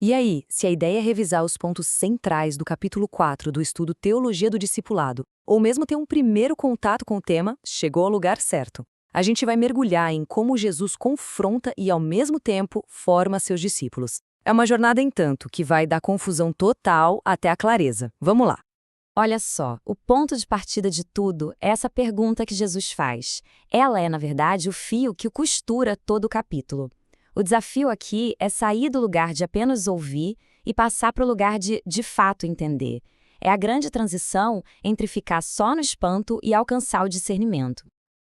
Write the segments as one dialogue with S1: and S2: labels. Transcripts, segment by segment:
S1: E aí, se a ideia é revisar os pontos centrais do capítulo 4 do estudo Teologia do Discipulado, ou mesmo ter um primeiro contato com o tema, chegou ao lugar certo. A gente vai mergulhar em como Jesus confronta e, ao mesmo tempo, forma seus discípulos. É uma jornada em tanto que vai da confusão total até a clareza. Vamos lá.
S2: Olha só, o ponto de partida de tudo é essa pergunta que Jesus faz. Ela é, na verdade, o fio que costura todo o capítulo. O desafio aqui é sair do lugar de apenas ouvir e passar para o lugar de fato entender. É a grande transição entre ficar só no espanto e alcançar o discernimento.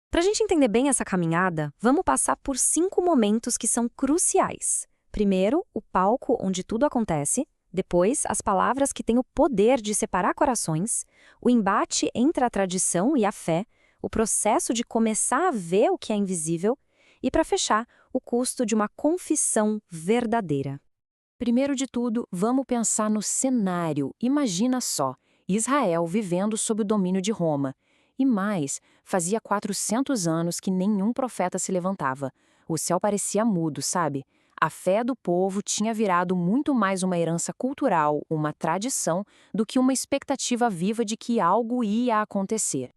S1: Para a gente entender bem essa caminhada, vamos passar por 5 momentos que são cruciais. Primeiro, o palco onde tudo acontece. Depois, as palavras que têm o poder de separar corações. O embate entre a tradição e a fé. O processo de começar a ver o que é invisível. E, para fechar, o custo de uma confissão verdadeira.
S3: Primeiro de tudo, vamos pensar no cenário. Imagina só, Israel vivendo sob o domínio de Roma. E mais, fazia 400 anos que nenhum profeta se levantava. O céu parecia mudo, sabe? A fé do povo tinha virado muito mais uma herança cultural, uma tradição, do que uma expectativa viva de que algo ia acontecer.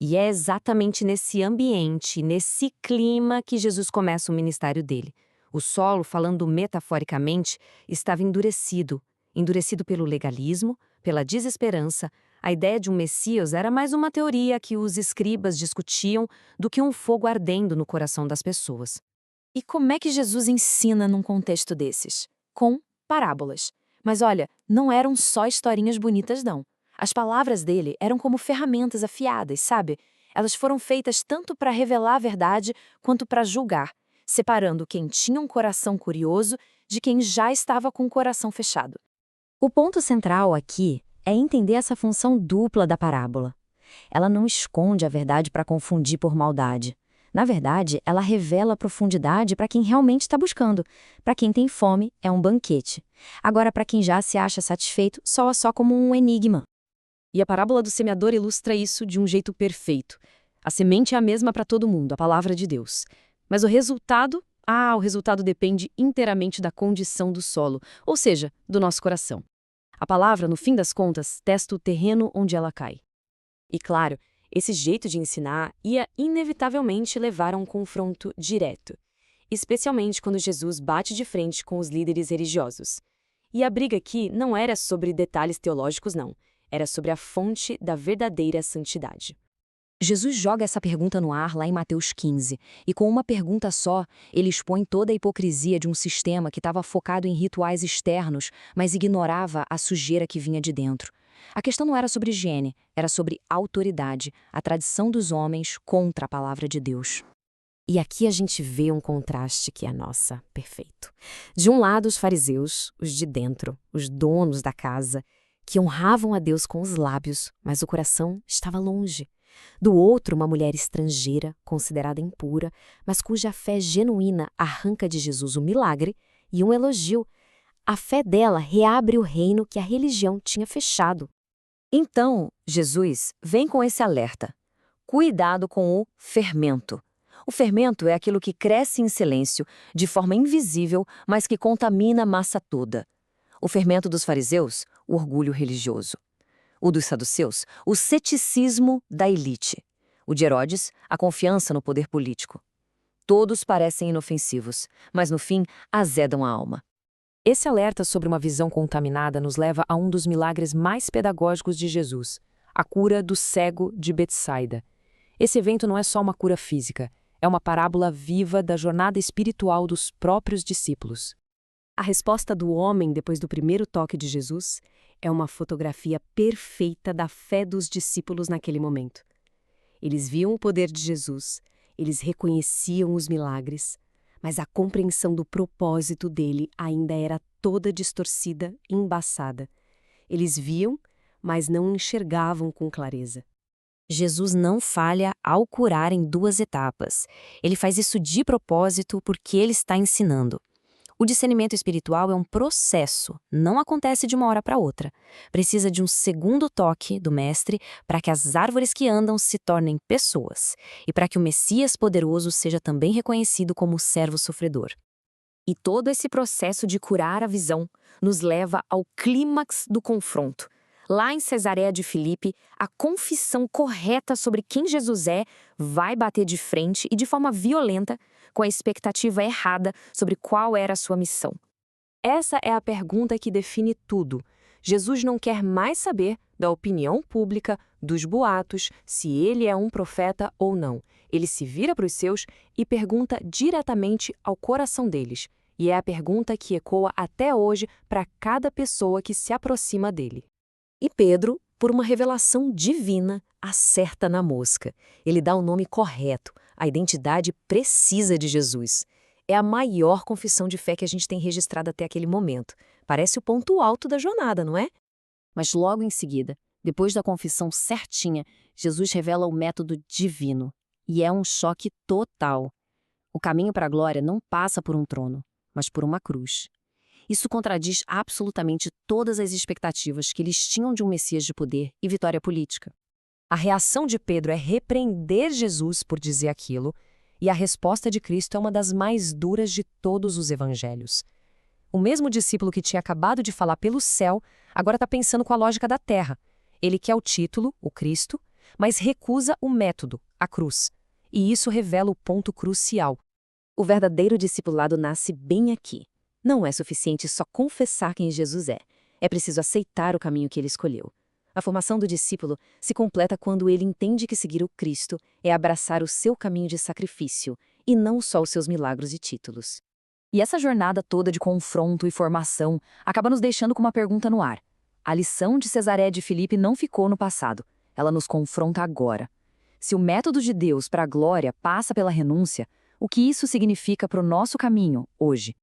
S2: E é exatamente nesse ambiente, nesse clima, que Jesus começa o ministério dele. O solo, falando metaforicamente, estava endurecido. Endurecido pelo legalismo, pela desesperança. A ideia de um Messias era mais uma teoria que os escribas discutiam do que um fogo ardendo no coração das pessoas.
S3: E como é que Jesus ensina num contexto desses? Com parábolas. Mas olha, não eram só historinhas bonitas, não. As palavras dele eram como ferramentas afiadas, sabe? Elas foram feitas tanto para revelar a verdade quanto para julgar, separando quem tinha um coração curioso de quem já estava com o coração fechado.
S2: O ponto central aqui é entender essa função dupla da parábola. Ela não esconde a verdade para confundir por maldade. Na verdade, ela revela a profundidade para quem realmente está buscando. Para quem tem fome, é um banquete. Agora, para quem já se acha satisfeito, soa só como um enigma.
S1: E a parábola do semeador ilustra isso de um jeito perfeito. A semente é a mesma para todo mundo, a palavra de Deus. Mas o resultado depende inteiramente da condição do solo, ou seja, do nosso coração. A palavra, no fim das contas, testa o terreno onde ela cai. E claro, esse jeito de ensinar ia inevitavelmente levar a um confronto direto, especialmente quando Jesus bate de frente com os líderes religiosos. E a briga aqui não era sobre detalhes teológicos, não. Era sobre a fonte da verdadeira santidade.
S2: Jesus joga essa pergunta no ar lá em Mateus 15, e com uma pergunta só, ele expõe toda a hipocrisia de um sistema que estava focado em rituais externos, mas ignorava a sujeira que vinha de dentro. A questão não era sobre higiene, era sobre autoridade, a tradição dos homens contra a palavra de Deus. E aqui a gente vê um contraste que é, nossa, perfeito. De um lado, os fariseus, os de dentro, os donos da casa, que honravam a Deus com os lábios, mas o coração estava longe. Do outro, uma mulher estrangeira, considerada impura, mas cuja fé genuína arranca de Jesus um milagre e um elogio. A fé dela reabre o reino que a religião tinha fechado.
S1: Então, Jesus vem com esse alerta. Cuidado com o fermento. O fermento é aquilo que cresce em silêncio, de forma invisível, mas que contamina a massa toda. O fermento dos fariseus, o orgulho religioso. O dos saduceus, o ceticismo da elite. O de Herodes, a confiança no poder político. Todos parecem inofensivos, mas no fim azedam a alma. Esse alerta sobre uma visão contaminada nos leva a um dos milagres mais pedagógicos de Jesus, a cura do cego de Betsaida. Esse evento não é só uma cura física, é uma parábola viva da jornada espiritual dos próprios discípulos. A resposta do homem depois do primeiro toque de Jesus é uma fotografia perfeita da fé dos discípulos naquele momento. Eles viam o poder de Jesus, eles reconheciam os milagres, mas a compreensão do propósito dele ainda era toda distorcida e embaçada. Eles viam, mas não enxergavam com clareza.
S2: Jesus não falha ao curar em 2 etapas. Ele faz isso de propósito porque ele está ensinando. O discernimento espiritual é um processo, não acontece de uma hora para outra. Precisa de um segundo toque do Mestre para que as árvores que andam se tornem pessoas e para que o Messias poderoso seja também reconhecido como servo sofredor.
S3: E todo esse processo de curar a visão nos leva ao clímax do confronto. Lá em Cesareia de Filipe, a confissão correta sobre quem Jesus é vai bater de frente e de forma violenta com a expectativa errada sobre qual era a sua missão.
S2: Essa é a pergunta que define tudo. Jesus não quer mais saber da opinião pública, dos boatos, se ele é um profeta ou não. Ele se vira para os seus e pergunta diretamente ao coração deles. E é a pergunta que ecoa até hoje para cada pessoa que se aproxima dele. E Pedro, por uma revelação divina, acerta na mosca. Ele dá o nome correto, a identidade precisa de Jesus. É a maior confissão de fé que a gente tem registrado até aquele momento. Parece o ponto alto da jornada, não é?
S3: Mas logo em seguida, depois da confissão certinha, Jesus revela o método divino. E é um choque total. O caminho para a glória não passa por um trono, mas por uma cruz. Isso contradiz absolutamente todas as expectativas que eles tinham de um Messias de poder e vitória política.
S2: A reação de Pedro é repreender Jesus por dizer aquilo, e a resposta de Cristo é uma das mais duras de todos os evangelhos. O mesmo discípulo que tinha acabado de falar pelo céu, agora está pensando com a lógica da terra. Ele quer o título, o Cristo, mas recusa o método, a cruz. E isso revela o ponto crucial. O verdadeiro discipulado nasce bem aqui. Não é suficiente só confessar quem Jesus é. É preciso aceitar o caminho que ele escolheu. A formação do discípulo se completa quando ele entende que seguir o Cristo é abraçar o seu caminho de sacrifício, e não só os seus milagres e títulos.
S3: E essa jornada toda de confronto e formação acaba nos deixando com uma pergunta no ar. A lição de Cesareia de Filipe não ficou no passado. Ela nos confronta agora. Se o método de Deus para a glória passa pela renúncia, o que isso significa para o nosso caminho, hoje?